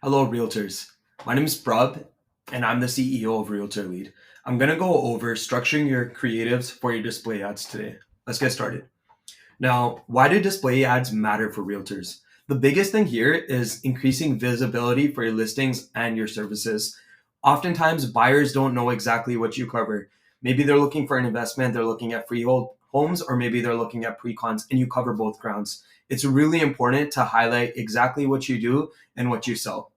Hello, Realtors. My name is Prab, and I'm the CEO of Realtor Lead. I'm going to go over structuring your creatives for your display ads today. Let's get started. Now, why do display ads matter for realtors? The biggest thing here is increasing visibility for your listings and your services. Oftentimes, buyers don't know exactly what you cover. Maybe they're looking for an investment, they're looking at freehold homes, or maybe they're looking at pre-cons, and you cover both grounds. It's really important to highlight exactly what you do and what you sell.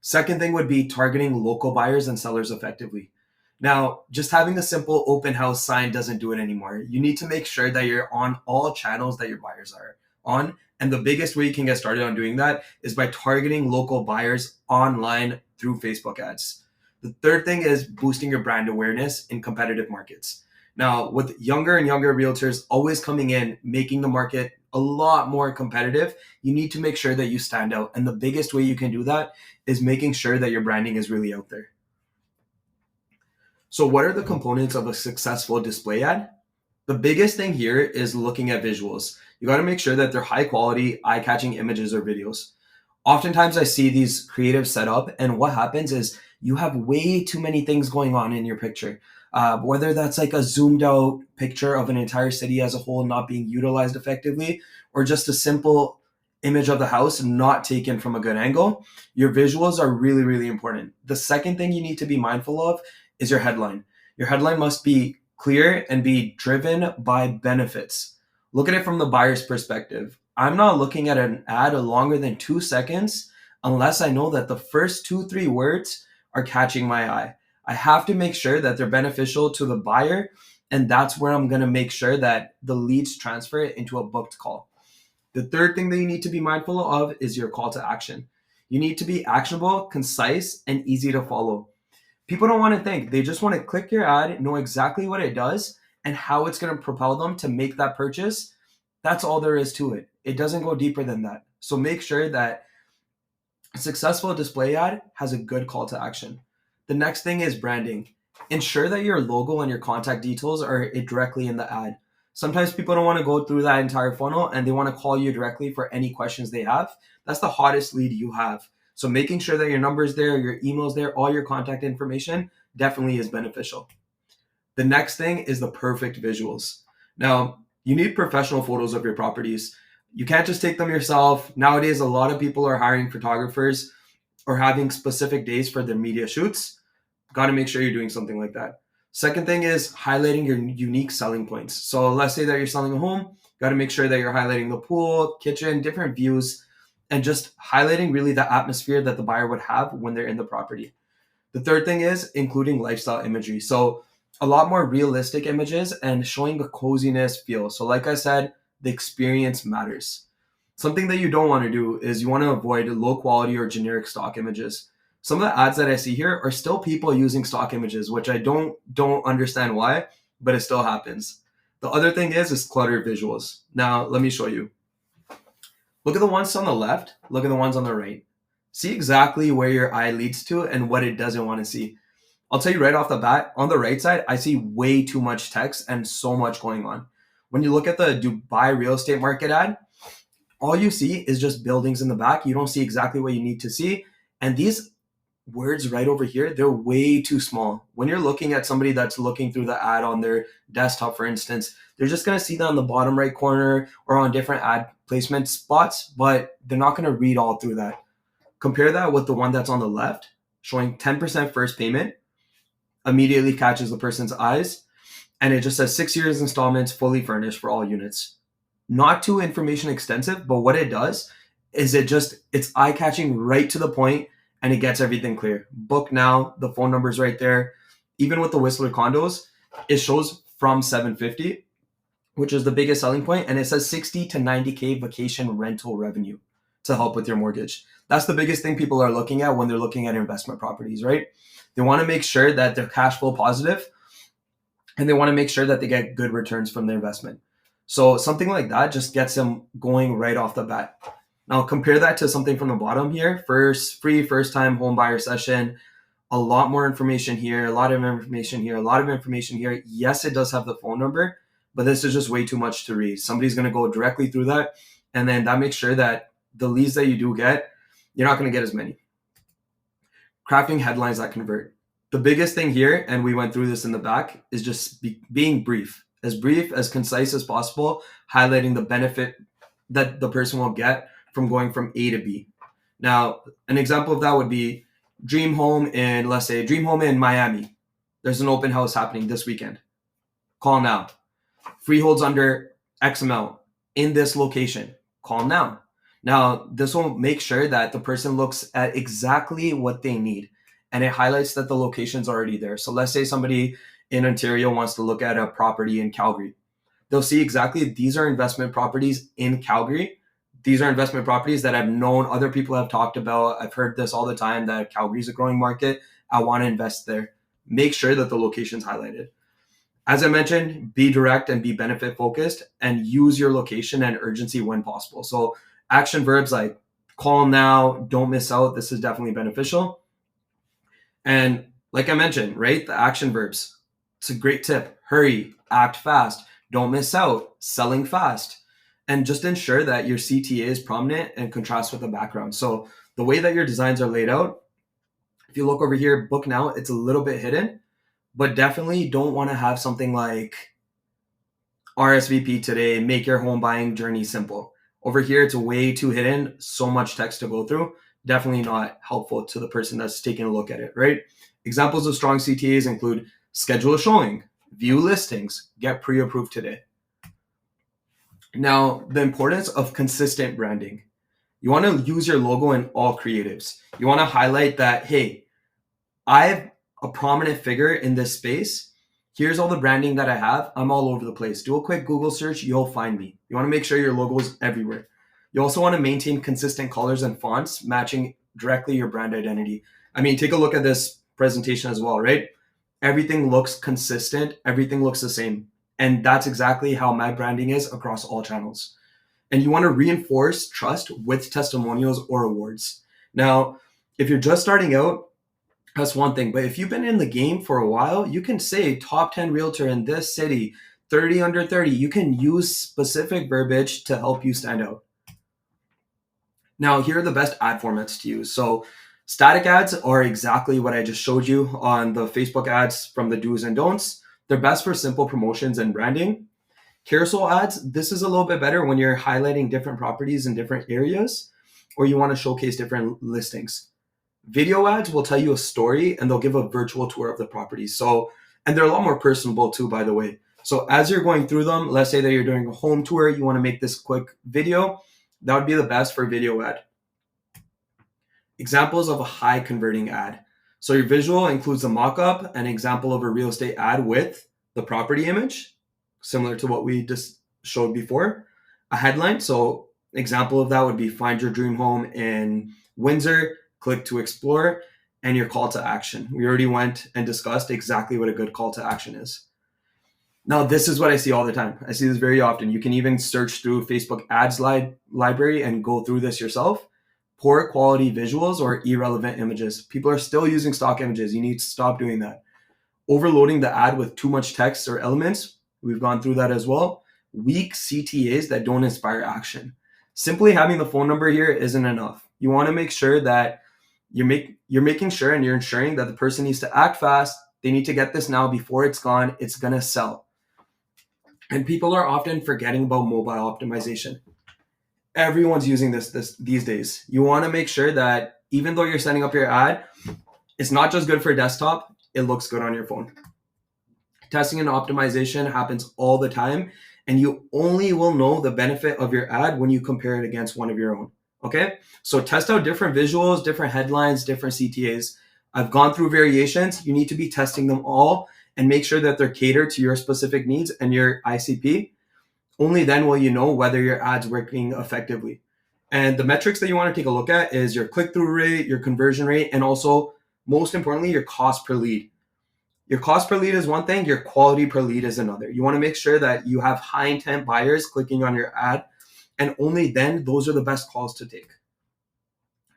Second thing would be targeting local buyers and sellers effectively. Now, just having a simple open house sign doesn't do it anymore. You need to make sure that you're on all channels that your buyers are on. And the biggest way you can get started on doing that is by targeting local buyers online through Facebook ads. The third thing is boosting your brand awareness in competitive markets. Now, with younger and younger realtors always coming in, making the market a lot more competitive, you need to make sure that you stand out. And the biggest way you can do that is making sure that your branding is really out there. So, what are the components of a successful display ad? The biggest thing here is looking at visuals. You got to make sure that they're high quality, eye catching images or videos. Oftentimes, I see these creatives set up, and what happens is you have way too many things going on in your picture. Whether that's like a zoomed out picture of an entire city as a whole not being utilized effectively, or just a simple image of the house not taken from a good angle, your visuals are really, really important. The second thing you need to be mindful of is your headline. Your headline must be clear and be driven by benefits. Look at it from the buyer's perspective. I'm not looking at an ad longer than 2 seconds unless I know that the first two, 3 words are catching my eye. I have to make sure that they're beneficial to the buyer, and that's where I'm going to make sure that the leads transfer into a booked call. The third thing that you need to be mindful of is your call to action. You need to be actionable, concise, and easy to follow. People don't want to think. They just want to click your ad, know exactly what it does and how it's going to propel them to make that purchase. That's all there is to it. It doesn't go deeper than that. So make sure that a successful display ad has a good call to action. The next thing is branding. Ensure that your logo and your contact details are directly in the ad. Sometimes people don't want to go through that entire funnel and they want to call you directly for any questions they have. That's the hottest lead you have. So making sure that your number's there, your email's there, all your contact information definitely is beneficial. The next thing is the perfect visuals. Now, you need professional photos of your properties. You can't just take them yourself. Nowadays, a lot of people are hiring photographers or having specific days for their media shoots. Got to make sure you're doing something like that. Second thing is highlighting your unique selling points. So let's say that you're selling a home, got to make sure that you're highlighting the pool, kitchen, different views, and just highlighting really the atmosphere that the buyer would have when they're in the property. The third thing is including lifestyle imagery. So a lot more realistic images and showing a coziness feel. So like I said, the experience matters. Something that you don't want to do is you want to avoid low quality or generic stock images. Some of the ads that I see here are still people using stock images, which I don't understand why, but it still happens. The other thing is cluttered visuals. Now, let me show you. Look at the ones on the left, look at the ones on the right. See exactly where your eye leads to and what it doesn't want to see. I'll tell you right off the bat, on the right side, I see way too much text and so much going on. When you look at the Dubai real estate market ad, all you see is just buildings in the back. You don't see exactly what you need to see. And these words right over here, they're way too small. When you're looking at somebody that's looking through the ad on their desktop, for instance, they're just going to see that on the bottom right corner or on different ad placement spots, but they're not going to read all through that. Compare that with the one that's on the left, showing 10% first payment, immediately catches the person's eyes, and it just says 6 years installments, fully furnished for all units. Not too information extensive, but what it does is it's eye catching right to the point and it gets everything clear. Book now, the phone number's right there. Even with the Whistler condos, it shows from 750, which is the biggest selling point, and it says 60 to 90K vacation rental revenue to help with your mortgage. That's the biggest thing people are looking at when they're looking at investment properties, right? They want to make sure that they're cash flow positive and they want to make sure that they get good returns from their investment. So something like that just gets them going right off the bat. Now compare that to something from the bottom here. First time home buyer session, a lot more information here, a lot of information here, a lot of information here. Yes, it does have the phone number, but this is just way too much to read. Somebody's going to go directly through that. And then that makes sure that the leads that you do get, you're not going to get as many. crafting headlines that convert. The biggest thing here, and we went through this in the back, is just being brief, as concise as possible, highlighting the benefit that the person will get from going from A to B. Now, an example of that would be let's say, dream home in Miami. There's an open house happening this weekend. Call now. Freeholds under X amount in this location. Call now. Now, this will make sure that the person looks at exactly what they need, and it highlights that the location's already there. So let's say somebody in Ontario wants to look at a property in Calgary. They'll see exactly these are investment properties in Calgary. These are investment properties that I've known other people have talked about. I've heard this all the time that Calgary is a growing market. I want to invest there. Make sure that the location's highlighted. As I mentioned, be direct and be benefit focused, and use your location and urgency when possible. So action verbs like call now, don't miss out. This is definitely beneficial. And like I mentioned, right, the action verbs. It's a great tip. Hurry, act fast, don't miss out, selling fast. And just ensure that your CTA is prominent and contrasts with the background. So the way that your designs are laid out, if you look over here, book now, it's a little bit hidden, but definitely don't want to have something like RSVP today, make your home buying journey simple. Over here, it's way too hidden, so much text to go through. Definitely not helpful to the person that's taking a look at it, right? Examples of strong CTAs include schedule a showing, view listings, get pre-approved today. Now, the importance of consistent branding. You want to use your logo in all creatives. You want to highlight that, hey, I'm a prominent figure in this space. Here's all the branding that I have. I'm all over the place. Do a quick Google search. You'll find me. You want to make sure your logo is everywhere. You also want to maintain consistent colors and fonts matching directly your brand identity. I mean, take a look at this presentation as well, right? Everything looks consistent. Everything looks the same. And that's exactly how my branding is across all channels. And you want to reinforce trust with testimonials or awards. Now, if you're just starting out, that's one thing. But if you've been in the game for a while, you can say top 10 realtor in this city, 30 under 30. You can use specific verbiage to help you stand out. Now, here are the best ad formats to use. So static ads are exactly what I just showed you on the Facebook ads from the do's and don'ts. They're best for simple promotions and branding. Carousel ads, this is a little bit better when you're highlighting different properties in different areas, or you want to showcase different listings. Video ads will tell you a story and they'll give a virtual tour of the property. So, and they're a lot more personable too, by the way. So as you're going through them, let's say that you're doing a home tour, you want to make this quick video, that would be the best for video ad. Examples of a high converting ad. So your visual includes a mock-up, an example of a real estate ad with the property image, similar to what we just showed before. A headline, so example of that would be find your dream home in Windsor, click to explore, and your call to action. We already went and discussed exactly what a good call to action is. Now, this is what I see all the time. I see this very often. You can even search through Facebook ads library and go through this yourself. Poor quality visuals or irrelevant images. People are still using stock images. You need to stop doing that. Overloading the ad with too much text or elements. We've gone through that as well. Weak CTAs that don't inspire action. Simply having the phone number here isn't enough. You want to make sure that you're making sure and you're ensuring that the person needs to act fast. They need to get this now before it's gone. It's going to sell. And people are often forgetting about mobile optimization. Everyone's using this these days. You want to make sure that even though you're setting up your ad, it's not just good for desktop, it looks good on your phone. Testing and optimization happens all the time, and you only will know the benefit of your ad when you compare it against one of your own. Okay? So test out different visuals, different headlines, different CTAs. I've gone through variations. You need to be testing them all and make sure that they're catered to your specific needs and your ICP. Only then will you know whether your ad's working effectively. And the metrics that you want to take a look at is your click-through rate, your conversion rate, and also, most importantly, your cost per lead. Your cost per lead is one thing, your quality per lead is another. You want to make sure that you have high intent buyers clicking on your ad, and only then those are the best calls to take.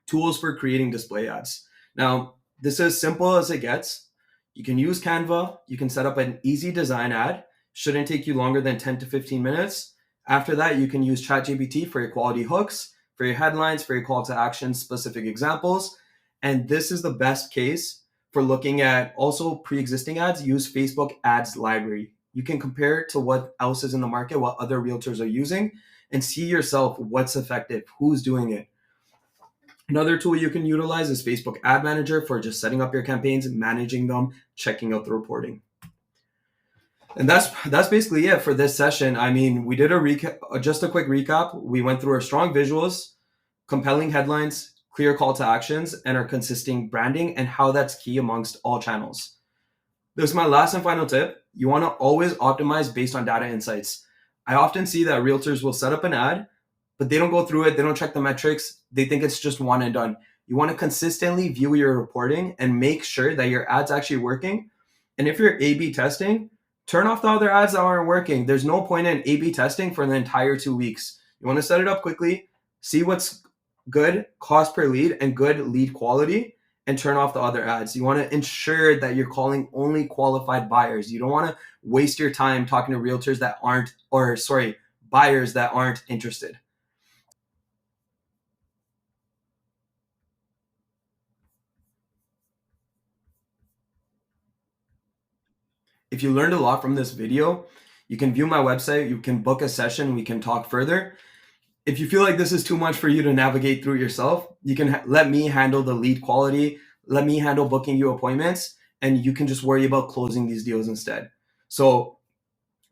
Tools for creating display ads. Now, this is simple as it gets. You can use Canva. You can set up an easy design ad. Shouldn't take you longer than 10 to 15 minutes. After that, you can use ChatGPT for your quality hooks, for your headlines, for your call to action, specific examples. And this is the best case for looking at also pre-existing ads. Use Facebook ads library. You can compare it to what else is in the market, what other realtors are using, and see yourself what's effective, who's doing it. Another tool you can utilize is Facebook Ad Manager for just setting up your campaigns, managing them, checking out the reporting. And that's basically it for this session. I mean, we did a recap, just a quick recap. We went through our strong visuals, compelling headlines, clear call to actions, and our consistent branding and how that's key amongst all channels. This is my last and final tip. You want to always optimize based on data insights. I often see that realtors will set up an ad, but they don't go through it. They don't check the metrics. They think it's just one and done. You want to consistently view your reporting and make sure that your ad's actually working. And if you're A/B testing, turn off the other ads that aren't working. There's no point in A/B testing for the entire 2 weeks. You want to set it up quickly, see what's good cost per lead and good lead quality, and turn off the other ads. You want to ensure that you're calling only qualified buyers. You don't want to waste your time talking to realtors that aren't, or sorry, buyers that aren't interested. If you learned a lot from this video, you can view my website, you can book a session, we can talk further. If you feel like this is too much for you to navigate through yourself, you can let me handle the lead quality, let me handle booking you appointments, and you can just worry about closing these deals instead. So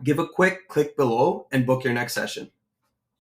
give a quick click below and book your next session.